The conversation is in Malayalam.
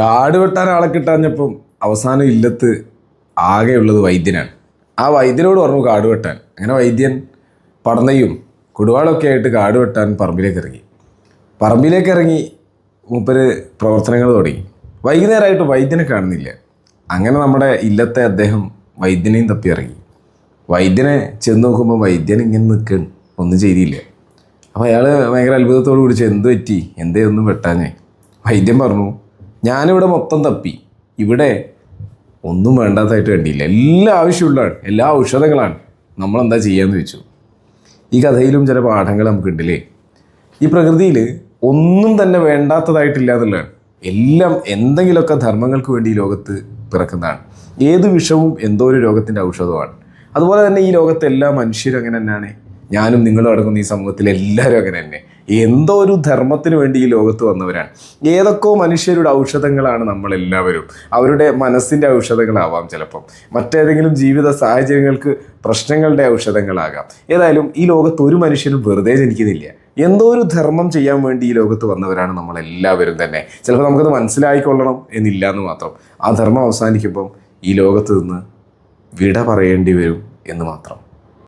കാട് വെട്ടാൻ ആളെ കിട്ടാഞ്ഞപ്പം അവസാനം ഇല്ലത്ത് ആകെയുള്ളത് വൈദ്യനാണ്. ആ വൈദ്യനോട് പറഞ്ഞു കാട് വെട്ടാൻ. അങ്ങനെ വൈദ്യൻ പടന്നയും കുടുവാളൊക്കെ ആയിട്ട് കാട് വെട്ടാൻ പറമ്പിലേക്ക് ഇറങ്ങി മൂപ്പര് പ്രവർത്തനങ്ങൾ തുടങ്ങി. വൈകുന്നേരമായിട്ട് വൈദ്യനെ കാണുന്നില്ല. അങ്ങനെ നമ്മുടെ ഇല്ലത്തെ അദ്ദേഹം വൈദ്യനെയും തപ്പി ഇറങ്ങി. വൈദ്യനെ ചെന്ന് നോക്കുമ്പോൾ വൈദ്യൻ ഇങ്ങനെ നിൽക്കണം, ഒന്നും ചെയ്തില്ല. അപ്പോൾ അയാൾ ഭയങ്കര അത്ഭുതത്തോട് കൂടി എന്ത് പറ്റി, എന്തേ ഒന്നും വെട്ടാഞ്ഞേ? വൈദ്യൻ പറഞ്ഞു, ഞാനിവിടെ മൊത്തം തപ്പി, ഇവിടെ ഒന്നും വേണ്ടാത്തതായിട്ട് കണ്ടില്ല, എല്ലാ ആവശ്യമുള്ളതാണ്, എല്ലാ ഔഷധങ്ങളാണ്, നമ്മളെന്താ ചെയ്യാന്ന് ചോദിച്ചു. ഈ കഥയിലും ചില പാഠങ്ങൾ നമുക്കുണ്ടല്ലേ. ഈ പ്രകൃതിയിൽ ഒന്നും തന്നെ വേണ്ടാത്തതായിട്ടില്ല എന്നുള്ളതാണ്. എല്ലാം എന്തെങ്കിലുമൊക്കെ ധർമ്മങ്ങൾക്ക് വേണ്ടി ഈ ലോകത്ത് പിറക്കുന്നതാണ്. ഏത് വിഷവും എന്തോ ഒരു രോഗത്തിൻ്റെ ഔഷധമാണ്. അതുപോലെ തന്നെ ഈ ലോകത്തെ എല്ലാ മനുഷ്യരും അങ്ങനെ തന്നെയാണ്. ഞാനും നിങ്ങളും അടങ്ങുന്ന ഈ സമൂഹത്തിൽ എല്ലാവരും അങ്ങനെ തന്നെ എന്തോ ഒരു ധർമ്മത്തിന് വേണ്ടി ഈ ലോകത്ത് വന്നവരാണ്. ഏതൊക്കെയോ മനുഷ്യരുടെ ഔഷധങ്ങളാണ് നമ്മളെല്ലാവരും. അവരുടെ മനസ്സിൻ്റെ ഔഷധങ്ങളാവാം, ചിലപ്പം മറ്റേതെങ്കിലും ജീവിത സാഹചര്യങ്ങൾക്ക് പ്രശ്നങ്ങളുടെ ഔഷധങ്ങളാകാം. ഏതായാലും ഈ ലോകത്ത് ഒരു മനുഷ്യനും വെറുതെ ജനിക്കുന്നില്ല. എന്തോ ഒരു ധർമ്മം ചെയ്യാൻ വേണ്ടി ഈ ലോകത്ത് വന്നവരാണ് നമ്മളെല്ലാവരും തന്നെ. ചിലപ്പോൾ നമുക്കത് മനസ്സിലായിക്കൊള്ളണം എന്നില്ല എന്ന് മാത്രം. ആ ധർമ്മം അവസാനിക്കുമ്പം ഈ ലോകത്ത് നിന്ന് വിട പറയേണ്ടി വരും എന്ന് മാത്രം.